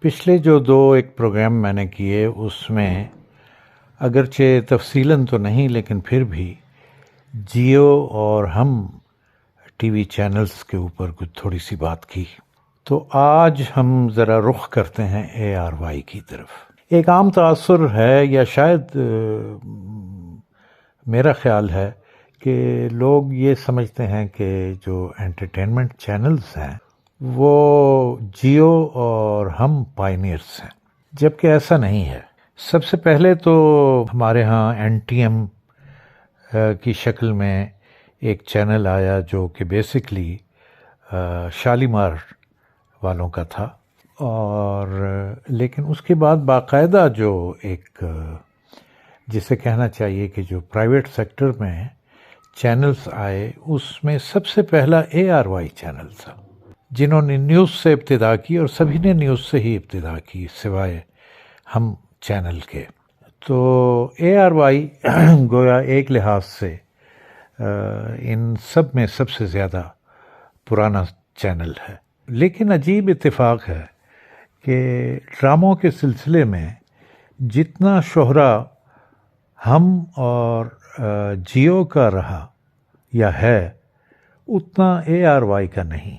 پچھلے جو دو ایک پروگرام میں نے کیے اس میں اگرچہ تفصیلاً تو نہیں لیکن پھر بھی جیو اور ہم ٹی وی چینلز کے اوپر کچھ تھوڑی سی بات کی. تو آج ہم ذرا رخ کرتے ہیں اے آر وائی کی طرف. ایک عام تاثر ہے یا شاید میرا خیال ہے کہ لوگ یہ سمجھتے ہیں کہ جو انٹرٹینمنٹ چینلز ہیں وہ جیو اور ہم پائنیئرس ہیں، جبکہ ایسا نہیں ہے. سب سے پہلے تو ہمارے ہاں این ٹی ایم کی شکل میں ایک چینل آیا جو کہ بیسکلی شالیمار والوں کا تھا، اور لیکن اس کے بعد باقاعدہ جو ایک جسے کہنا چاہیے کہ جو پرائیویٹ سیکٹر میں چینلز آئے اس میں سب سے پہلا اے آر وائی چینل تھا، جنہوں نے نیوز سے ابتدا کی اور سبھی نے نیوز سے ہی ابتدا کی سوائے ہم چینل کے. تو اے آر وائی گویا ایک لحاظ سے ان سب میں سب سے زیادہ پرانا چینل ہے. لیکن عجیب اتفاق ہے کہ ڈراموں کے سلسلے میں جتنا شہرہ ہم اور جیو کا رہا یا ہے اتنا اے آر وائی کا نہیں.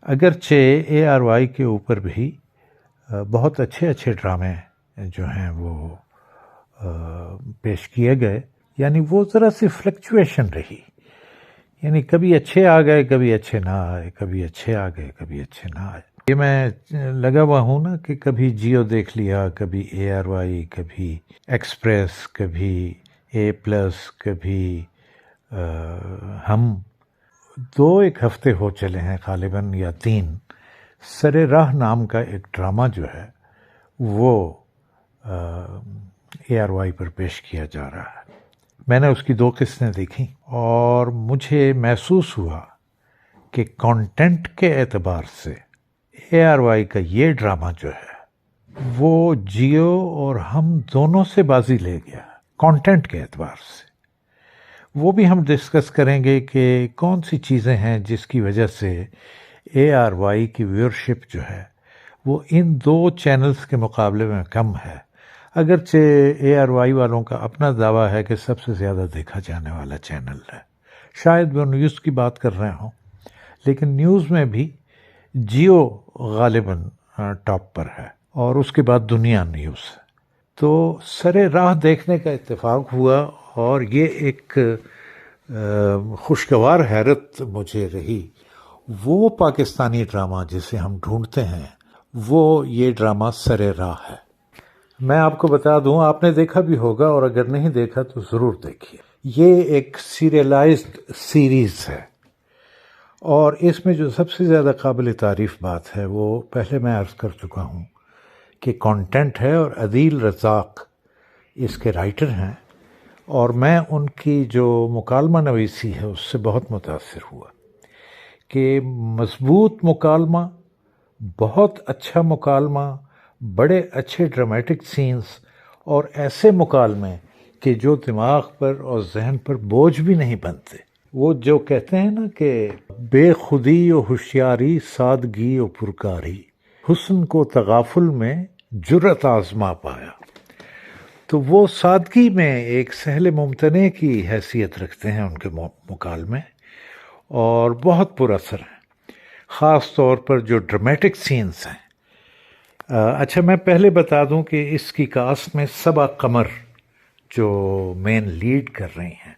اگرچہ اے آر وائی کے اوپر بھی بہت اچھے ڈرامے جو ہیں وہ پیش کیے گئے، یعنی وہ ذرا سی فلکچویشن رہی، یعنی کبھی اچھے آ گئے کبھی اچھے نہ آئے، کبھی اچھے آ گئے کبھی اچھے نہ آئے. یہ میں لگا ہوا ہوں نا کہ کبھی جیو دیکھ لیا، کبھی اے آر وائی، کبھی ایکسپریس، کبھی اے پلس، کبھی ہم. دو ایک ہفتے ہو چلے ہیں غالباً یا 3، سر راہ نام کا ایک ڈرامہ جو ہے وہ اے آر وائی پر پیش کیا جا رہا ہے. میں نے اس کی 2 قسطیں دیکھیں اور مجھے محسوس ہوا کہ کانٹینٹ کے اعتبار سے اے آر وائی کا یہ ڈرامہ جو ہے وہ جیو اور ہم دونوں سے بازی لے گیا کانٹینٹ کے اعتبار سے. وہ بھی ہم ڈسکس کریں گے کہ کون سی چیزیں ہیں جس کی وجہ سے اے آر وائی کی ویورشپ جو ہے وہ ان 2 چینلز کے مقابلے میں کم ہے. اگرچہ اے آر وائی والوں کا اپنا دعویٰ ہے کہ سب سے زیادہ دیکھا جانے والا چینل ہے. شاید وہ نیوز کی بات کر رہے ہوں، لیکن نیوز میں بھی جیو غالباً ٹاپ پر ہے اور اس کے بعد دنیا نیوز. تو سر راہ دیکھنے کا اتفاق ہوا اور یہ ایک خوشگوار حیرت مجھے رہی. وہ پاکستانی ڈرامہ جسے ہم ڈھونڈتے ہیں وہ یہ ڈرامہ سر راہ ہے. میں آپ کو بتا دوں، آپ نے دیکھا بھی ہوگا اور اگر نہیں دیکھا تو ضرور دیکھیے. یہ ایک سیریلائزڈ سیریز ہے اور اس میں جو سب سے زیادہ قابل تعریف بات ہے وہ پہلے میں عرض کر چکا ہوں کہ کانٹینٹ ہے، اور عدیل رزاق اس کے رائٹر ہیں اور میں ان کی جو مکالمہ نویسی ہے اس سے بہت متاثر ہوا کہ مضبوط مکالمہ، بہت اچھا مکالمہ، بڑے اچھے ڈرامیٹک سینز اور ایسے مکالمے کہ جو دماغ پر اور ذہن پر بوجھ بھی نہیں بنتے. وہ جو کہتے ہیں نا کہ بے خودی و ہوشیاری، سادگی و پرکاری، حسن کو تغافل میں جرأت آزما پایا. تو وہ سادگی میں ایک سہل ممتنع کی حیثیت رکھتے ہیں ان کے مکالمے اور بہت پر اثر ہیں، خاص طور پر جو ڈرامیٹک سینز ہیں. اچھا میں پہلے بتا دوں کہ اس کی کاسٹ میں صبا قمر جو مین لیڈ کر رہی ہیں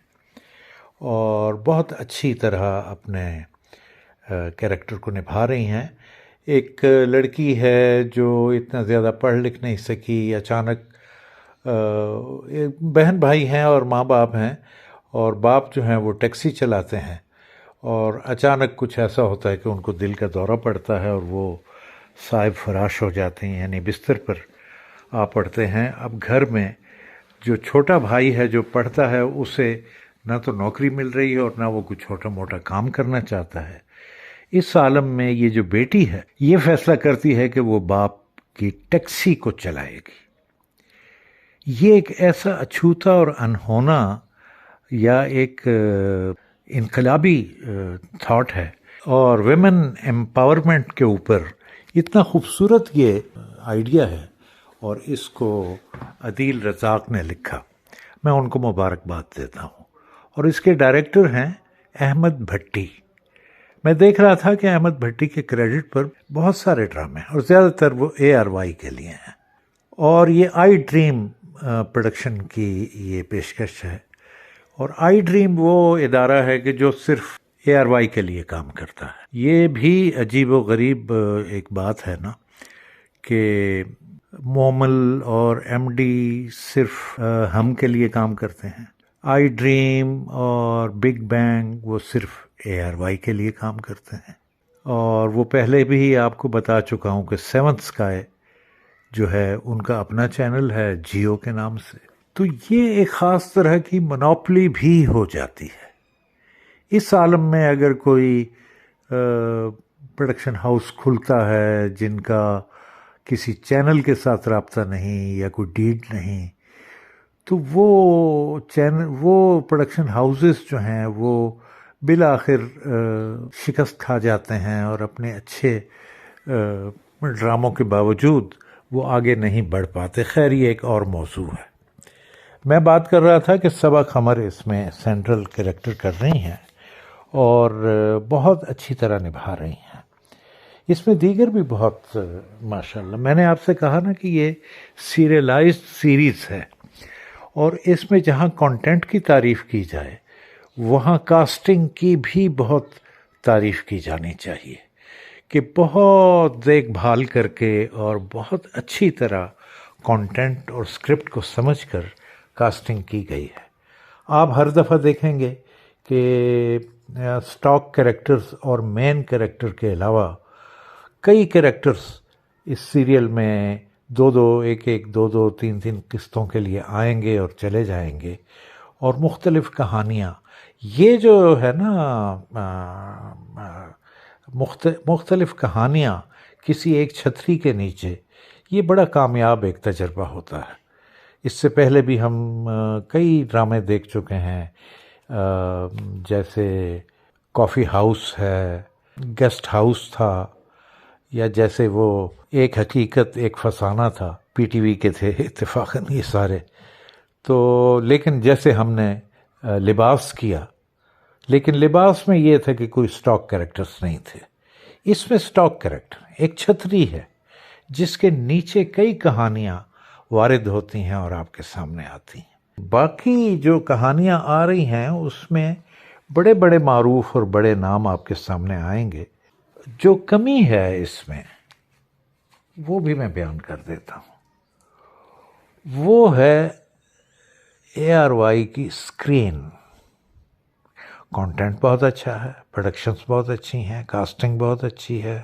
اور بہت اچھی طرح اپنے کیریکٹر کو نبھا رہی ہیں. ایک لڑکی ہے جو اتنا زیادہ پڑھ لکھ نہیں سکی، اچانک بہن بھائی ہیں اور ماں باپ ہیں، اور باپ جو ہیں وہ ٹیکسی چلاتے ہیں اور اچانک کچھ ایسا ہوتا ہے کہ ان کو دل کا دورہ پڑتا ہے اور وہ صاحب فراش ہو جاتے ہیں، یعنی بستر پر آ پڑتے ہیں. اب گھر میں جو چھوٹا بھائی ہے جو پڑھتا ہے اسے نہ تو نوکری مل رہی ہے اور نہ وہ کچھ چھوٹا موٹا کام کرنا چاہتا ہے. اس عالم میں یہ جو بیٹی ہے یہ فیصلہ کرتی ہے کہ وہ باپ کی ٹیکسی کو چلائے گی. یہ ایک ایسا اچھوتا اور انہونا یا ایک انقلابی تھاٹ ہے اور ویمن ایمپاورمنٹ کے اوپر اتنا خوبصورت یہ آئیڈیا ہے اور اس کو عدیل رزاق نے لکھا، میں ان کو مبارکباد دیتا ہوں۔ اور اس کے ڈائریکٹر ہیں احمد بھٹی۔ میں دیکھ رہا تھا کہ احمد بھٹی کے کریڈٹ پر بہت سارے ڈرامے ہیں اور زیادہ تر وہ ARY کے لیے ہیں، اور یہ آئی ڈریم پروڈکشن کی یہ پیشکش ہے۔ اور آئی ڈریم وہ ادارہ ہے کہ جو صرف ARY کے لیے کام کرتا ہے۔ یہ بھی عجیب و غریب ایک بات ہے نا کہ مومل اور MD صرف ہم کے لیے کام کرتے ہیں، آئی ڈریم اور بگ بینگ وہ صرف ARY کے لیے کام کرتے ہیں۔ اور وہ پہلے بھی آپ کو بتا چکا ہوں کہ سیونتھ اسکائی جو ہے ان کا اپنا چینل ہے جیو کے نام سے۔ تو یہ ایک خاص طرح کی مونوپلی بھی ہو جاتی ہے۔ اس عالم میں اگر کوئی پروڈکشن ہاؤس کھلتا ہے جن کا کسی چینل کے ساتھ رابطہ نہیں یا کوئی ڈیڈ نہیں، تو وہ پروڈکشن ہاؤسز جو ہیں وہ بالآخر شکست کھا جاتے ہیں اور اپنے اچھے ڈراموں کے باوجود وہ آگے نہیں بڑھ پاتے۔ خیر یہ ایک اور موضوع ہے۔ میں بات کر رہا تھا کہ صبا قمر اس میں سینٹرل کریکٹر کر رہی ہیں اور بہت اچھی طرح نبھا رہی ہیں۔ اس میں دیگر بھی بہت ماشاءاللہ، میں نے آپ سے کہا نا کہ یہ سیریلائزڈ سیریز ہے، اور اس میں جہاں کنٹینٹ کی تعریف کی جائے وہاں کاسٹنگ کی بھی بہت تعریف کی جانی چاہیے کہ بہت دیکھ بھال کر کے اور بہت اچھی طرح کنٹینٹ اور اسکرپٹ کو سمجھ کر کاسٹنگ کی گئی ہے۔ آپ ہر دفعہ دیکھیں گے کہ اسٹاک کریکٹرز اور مین کریکٹر کے علاوہ کئی کریکٹرز اس سیریل میں دو تین قسطوں کے لیے آئیں گے اور چلے جائیں گے، اور مختلف کہانیاں، یہ جو ہے نا مختلف کہانیاں کسی ایک چھتری کے نیچے، یہ بڑا کامیاب ایک تجربہ ہوتا ہے۔ اس سے پہلے بھی ہم کئی ڈرامے دیکھ چکے ہیں، جیسے کافی ہاؤس ہے، گیسٹ ہاؤس تھا، یا جیسے وہ ایک حقیقت ایک فسانہ تھا، PTV کے تھے اتفاقاً یہ سارے۔ تو لیکن جیسے ہم نے لباس کیا، لیکن لباس میں یہ تھا کہ کوئی سٹاک کریکٹرز نہیں تھے۔ اس میں سٹاک کریکٹر ایک چھتری ہے جس کے نیچے کئی کہانیاں وارد ہوتی ہیں اور آپ کے سامنے آتی ہیں۔ باقی جو کہانیاں آ رہی ہیں اس میں بڑے بڑے معروف اور بڑے نام آپ کے سامنے آئیں گے۔ جو کمی ہے اس میں وہ بھی میں بیان کر دیتا ہوں، وہ ہے ARY کی اسکرین۔ کنٹینٹ بہت اچھا ہے، پروڈکشنز بہت اچھی ہیں، کاسٹنگ بہت اچھی ہے،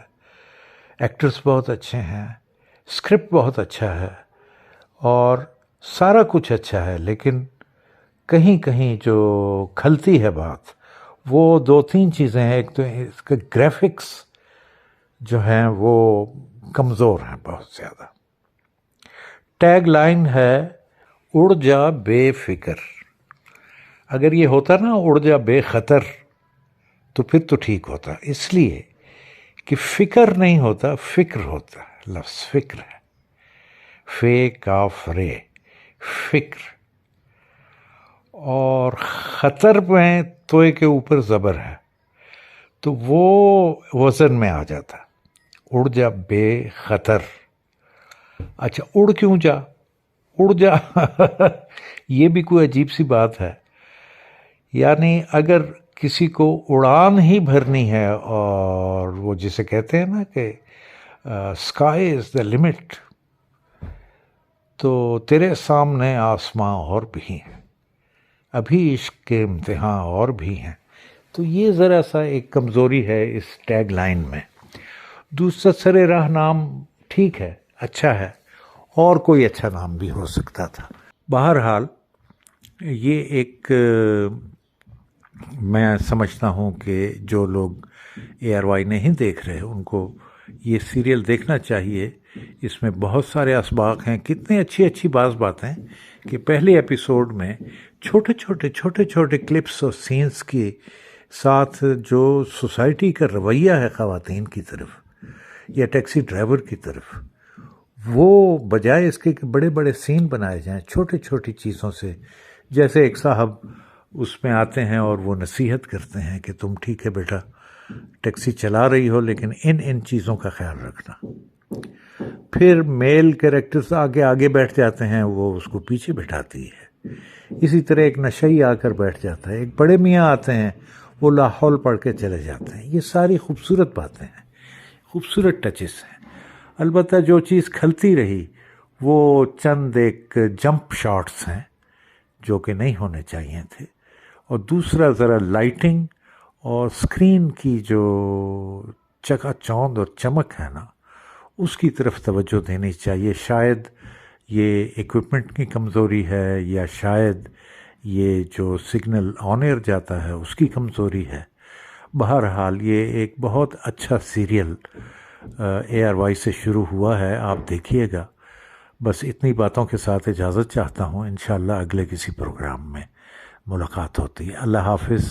ایکٹرز بہت اچھے ہیں، اسکرپٹ بہت اچھا ہے، اور سارا کچھ اچھا ہے، لیکن کہیں کہیں جو کھلتی ہے بات وہ دو تین چیزیں ہیں۔ ایک تو اس کے گرافکس جو ہیں وہ کمزور ہیں بہت زیادہ۔ ٹیگ لائن ہے اڑ جا بے فکر، اگر یہ ہوتا نا اڑ جا بے خطر تو پھر تو ٹھیک ہوتا، اس لیے کہ فکر نہیں ہوتا، فکر ہوتا ہے، لفظ فکر ہے، فے کاف رے، فکر، اور خطر میں توئے کے اوپر زبر ہے تو وہ وزن میں آ جاتا، اڑ جا بے خطر۔ اچھا اڑ کیوں جا، اڑ جا یہ بھی کوئی عجیب سی بات ہے، یعنی اگر کسی کو اڑان ہی بھرنی ہے، اور وہ جسے کہتے ہیں نا کہ اسکائی از دا لمٹ، تو تیرے سامنے آسماں اور بھی ہیں، ابھی عشق کے امتحان اور بھی ہیں۔ تو یہ ذرا سا ایک کمزوری ہے اس ٹیگ لائن میں۔ دوسرا سر راہ نام ٹھیک ہے، اچھا ہے، اور کوئی اچھا نام بھی ہو سکتا تھا۔ بہرحال یہ ایک میں سمجھتا ہوں کہ جو لوگ ARY نہیں دیکھ رہے ان کو یہ سیریل دیکھنا چاہیے۔ اس میں بہت سارے اسباق ہیں، کتنے اچھی اچھی بعض باتیں کہ پہلے ایپیسوڈ میں چھوٹے چھوٹے کلپس اور سینس کے ساتھ جو سوسائٹی کا رویہ ہے خواتین کی طرف، یا ٹیکسی ڈرائیور کی طرف، وہ بجائے اس کے کہ بڑے بڑے سین بنائے جائیں چھوٹی چھوٹی چیزوں سے، جیسے ایک صاحب اس میں آتے ہیں اور وہ نصیحت کرتے ہیں کہ تم ٹھیک ہے بیٹا ٹیکسی چلا رہی ہو لیکن ان چیزوں کا خیال رکھنا. پھر میل کیریکٹرز آگے آگے بیٹھ جاتے ہیں، وہ اس کو پیچھے بٹھاتی ہے. اسی طرح ایک نشئی آ کر بیٹھ جاتا ہے، ایک بڑے میاں آتے ہیں وہ لاحول پڑھ کے چلے جاتے ہیں. یہ ساری خوبصورت باتیں ہیں، خوبصورت ٹچز ہیں. البتہ جو چیز کھلتی رہی وہ چند ایک جمپ شاٹس ہیں جو کہ نہیں ہونے چاہیے تھے. اور دوسرا ذرا لائٹنگ اور اسکرین کی جو چکا چوند اور چمک ہے نا، اس کی طرف توجہ دینی چاہیے. شاید یہ ایکوپمنٹ کی کمزوری ہے، یا شاید یہ جو سگنل آن ایئر جاتا ہے اس کی کمزوری ہے. بہرحال یہ ایک بہت اچھا سیریل اے آر وائی سے شروع ہوا ہے، آپ دیکھیے گا. بس اتنی باتوں کے ساتھ اجازت چاہتا ہوں، انشاءاللہ اگلے کسی پروگرام میں ملاقات ہوتی ہے. اللہ حافظ.